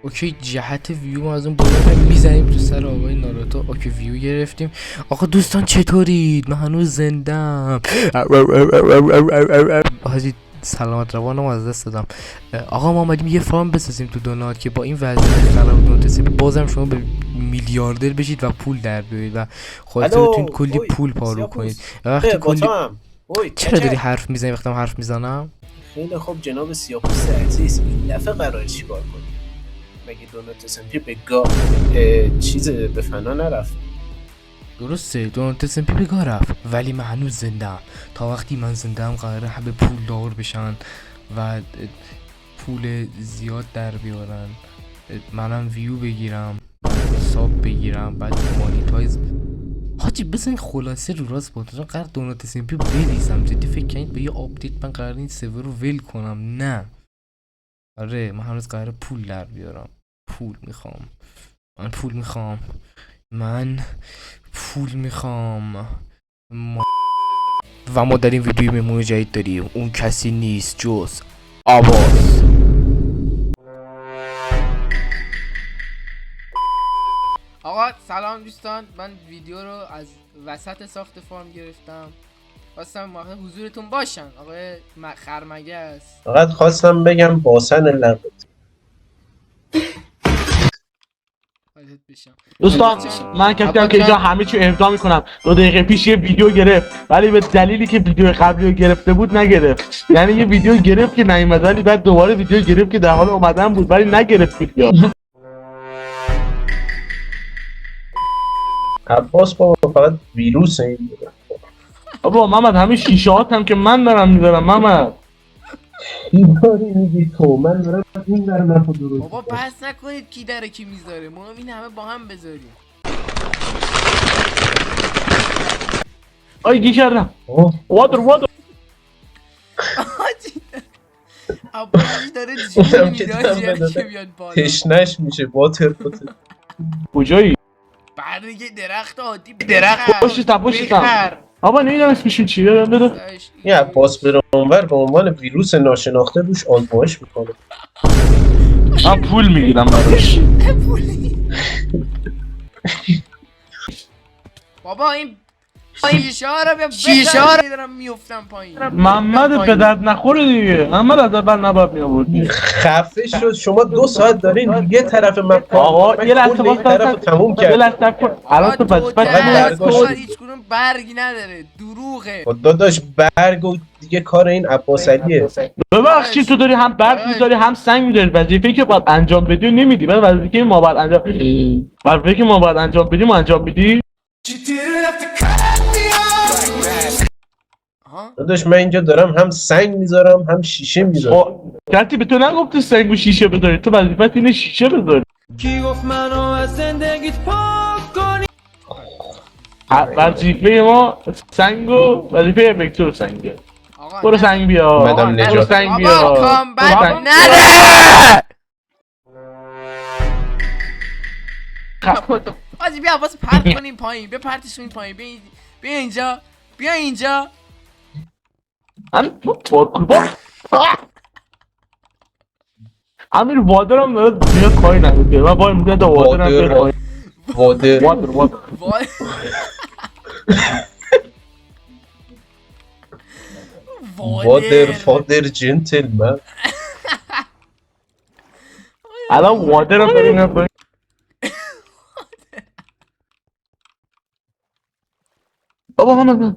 اوکی جهت ویو ما از اون بالا میزنیم تو سر آقای ناروتو. اوکی ویو گرفتیم. آقا دوستان چطورید؟ من هنوز زندم. حاجی سلامت روانم از دست دادم. آقا ما اومدیم یه فارم بسازیم تو دونات که با این وضعیت خراب دونات بازم شما به میلیاردر بشید و پول در بیارید و خودتون بتونید کلی پول پارو کنید. وقتی کلی چرا داری حرف میزنی وقتی من حرف میزنم؟ خیلی خوب جناب سیاه‌پوست عزیز، این دفعه قراره چیکار کنی؟ مگه دونات SMP به چیز به فنا نرفت؟ درسته دونات SMP به گاه رفت ولی من هنوز زنده‌ام. تا وقتی من زنده‌ام قراره همه پول دار بشن و پول زیاد در بیارن، منم ویو بگیرم، ساب بگیرم، بعد مانیتایز. حاجی بزنین خلاصه رو راست بود چون قرار دونات SMP بریزم. جدی فکر کنید به یه آپدیت من قرار این سرور رو ول کنم؟ نه. آره من هنوز قراره پول در بیارم. پول میخوام. من پول میخوام. و ما در این ویدیو مهمون جدید داریم. اون کسی نیست جز آواز. آقا سلام دوستان، من ویدیو رو از وسط ساخت فارم گرفتم. خواستم موقع حضورتون باشن. آقای خرمگس فقط خواستم بگم باسن لقت. دوستان من کسی هم که اینجا همه چی امضا میکنم. 2 دقیقه پیش یه ویدیو گرفت ولی به دلیلی که ویدیو قبلی رو گرفته بود نگرفت. یعنی یه ویدیو گرفت که نیومد ولی بعد دوباره ویدیو گرفت که در حال اومدن بود ولی نگرفت ویدیو. عباس بابا فقط ویروس این بابا محمد همین شیشه هاتم که من دارم میذارم محمد. این داری میگی تو، من دارم این در نفو درست. بابا بحث نکنید کی داره کی میذاره، ما این همه با هم بذاریم. آی گی کردم. وادر عباسی داره جیلی میدازی که بیاد بالا. تشنش میشه واتر. کجایی؟ برگ درخت عادی درخت پشتم آبا نمیدونم اسمشون چیه بده. این عباس بره اونور به عنوان ویروس ناشناخته روش آزمایش میکنه. من پول میگیرم براش. بابا این شیشه ها رو بیا دارم میفتم پایین. محمد به درد نخوره دیگه. محمد از اول نباید میآوردی. خفه شد شما 2 ساعت دارین یه طرف مپ. آقا یه لحظه این طرف تموم کرد. یه لحظه کن. الان تو بس هیچ کدوم برگی نداره. دروغه. داداش برگ و دیگه کار این عباس علیه. ببخشید تو داری هم برگ میذاری هم سنگ میذاری. وظیفه‌ای که باید انجام بدی و نمیدی. بعد وظیفه‌ای که ما باید انجام بدیم انجام میدی. داداش من اینجا دارم هم سنگ میذارم هم شیشه میذارم. کسی به تو نگفته سنگ و شیشه بذاری. تو وظیفت اینه شیشه بذاری. کی گفت منو از زندگیت پاک کنی؟ وظیفه ما سنگ و وظیفه وکتور سنگه. برو سنگ بیار. مدام نجات. برو سنگ بیار. نده. آجی بیا واسه پرت کنیم پایین. بیا پرتش کنیم پایین. بیا اینجا. بیا اینجا. امیر وادرم داره زیاد کاری نمیکنه. من باید میگم تا وادرم بیاد پایین. وادر فادر جنتلمن. الان وادرم داره میاد پایین. بابا همه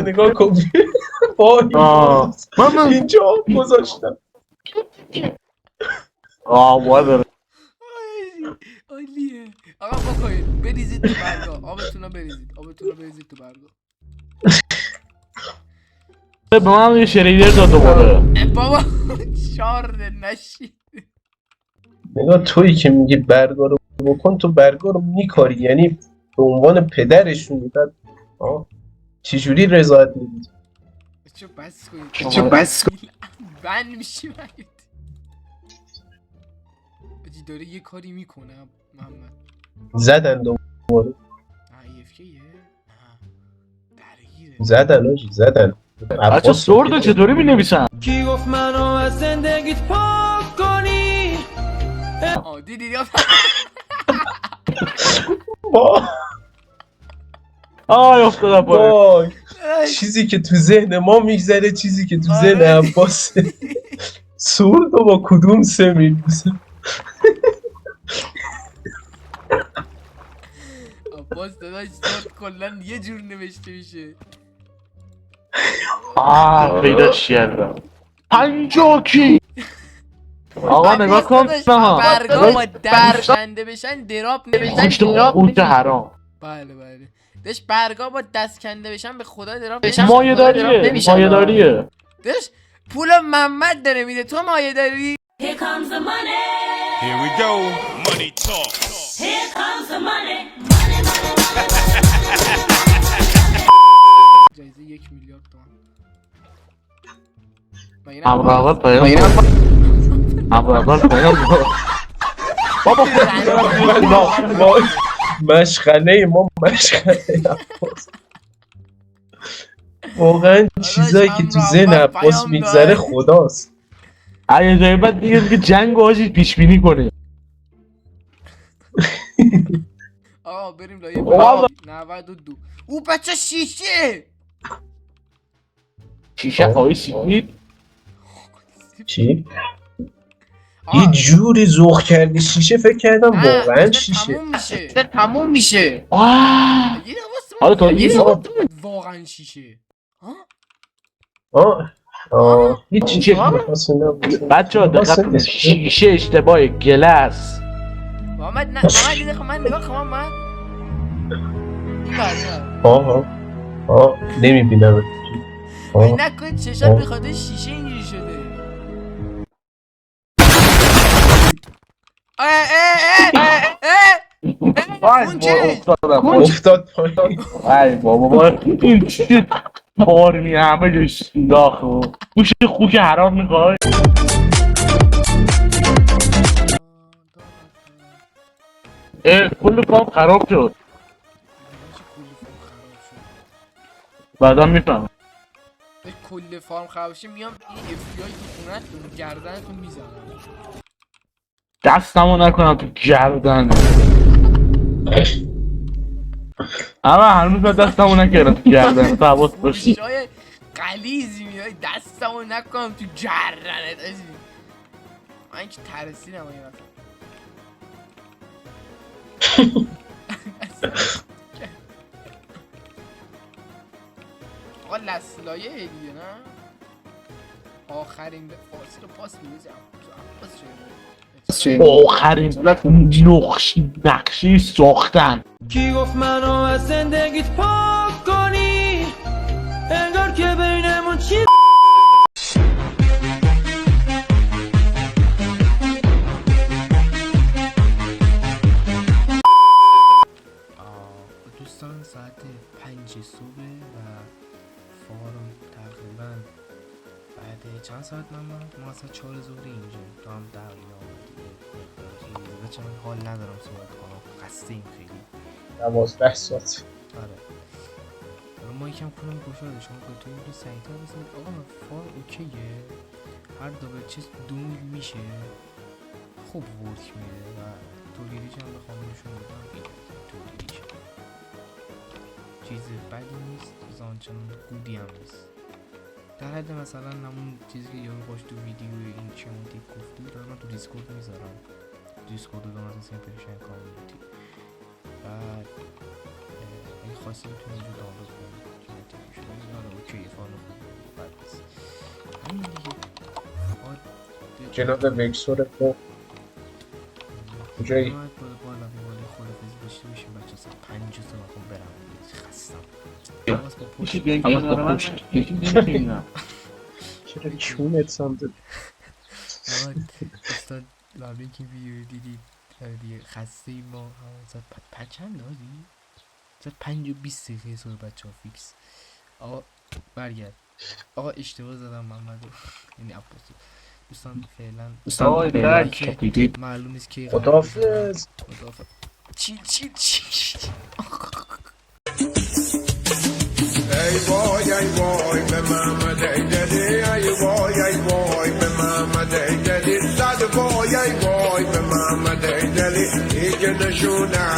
نگاه کن. اینجا گذاشتم. وادر عالیه. آقا بکنید بریزید تو برگا. آبتون رو بریزید تو برگا. به من یه شریدر داد دوباره. بابا شارده نشید. نگاه تویی که میگی برگا رو بکن، تو برگا رو میکاری، یعنی به عنوان پدرشون میداد. چجوری رضایت میدید؟ چو بس کنید بند میشی مگه. آجی داره یه کاری میکنه محمد. زدن دوباره. ایفکیه؟ نه درگیره. زدن آجی زدن. بچه عباس سردو چطوری می نویسن؟ کی گفت منو از زندگیت پاک کنی؟ دیدی آی افتادم پاره. وای چیزی که تو ذهن ما میگذره چیزی که تو ذهن آره. عباسه. سرد و با کدوم سه میبوسه؟ عباس داداش صورت کلا یه جور نوشته میشه. پیداش کردم 50 کی. آقا نگاه کن ها برگا با دست کنده بشن دراپ نمیشن. خوش حرام. بله داش برگا با دست کنده بشن به خدا دراپ نمیشن. مایه داریه داش پول محمد داره میده تو مایه داری. Here comes the money. Here we go. Money talk. Here comes the money. Money, money, جایزه 1 میلیارد تومان. اول پیام بابا مشغله ما مشغله عباس. واقعا چیزایی که تو ذهن عباس میگذره خداست. یه جایی بعد دیگه که جنگ آجی پیش بینی کنه. آقا بریم لایه آقا. 92. او بچه شیشه آقای سیبید چی؟ یه جوری ذوق کردی شیشه فکر کردم واقعا شیشه. تموم میشه. یه حالا تا این واقعا شیشه. هیچی بچه ها دقیقا شیشه اشتباه گلس. محمد دیده خب من نگاه کنم من نمیبینم. نکن چشات به خاطر شیشه اینجوری شده. افتاد پایین. ای بابا این چی بار همه جوش داخل گوش خوک حرام میخوای. کل فام خراب شد بعدا میفهم. کل فارم خراب شه میام این FBI تو خونتون گردنتون میزنم. دستمو نکنم تو گردن. اما هنوز دستمو نکردم تو گردن تو حواس باشی. شای قلیزی میای دستمو نکنم تو گردنت ازی. من که ترسیدم این وقت. آقا لسلایه دیگه نه؟ آخرین فاصل رو پاس میدازی آخرین نقشی ساختن. کی گفت منو از زندگیت پاک کنی؟ انگار که بینمون چی دوستان ساعت 5 صبح و فارم تقریبا بعد چند ساعت ما ساعت 4 ظهر اینجا تو هم در بچه من حال ندارم صحبت کنم خسته ایم خیلی 12 ساعت. آره ما یکم کنم گشاده شما خودتون این رو سریعتر بزنید. آقا فار اوکیه هر دابل چیز 2 میل میشه خوب ورک میره و تولیدیش هم بخوام نشون بدم این تولیدیش چیز بدی نیست زانچنان گودی هم نیست در حد مثلا همون چیزی که یارو باش تو ویدیو این چیمونتی گفتی داره من تو دیسکورد میذارم دیسکورد رو دارم از سیمپلیشن کامیونیتی بعد این خواستی میتونی اینجا دانلود کنید چیمونتی میشه آره اوکی فانو بد نیست همین دیگه جناب وکسور تو کجایی؟ بالا خدافزی داشته باشیم بچه سا 5 سال بخون برم خستم میشه بیان کنار من چرا چونت سمت استاد ممنون که ویدیو دیدید دیگه خسته ایم ما ساعت چند دادی؟ ساعت 5 و 20 دقیقه صبح بچه ها فیکس. آقا برگرد آقا اشتباه زدم محمدو یعنی عباسو. دوستان فعلا معلوم نیست که خداحافظ. چیل ای وای به من که نشونم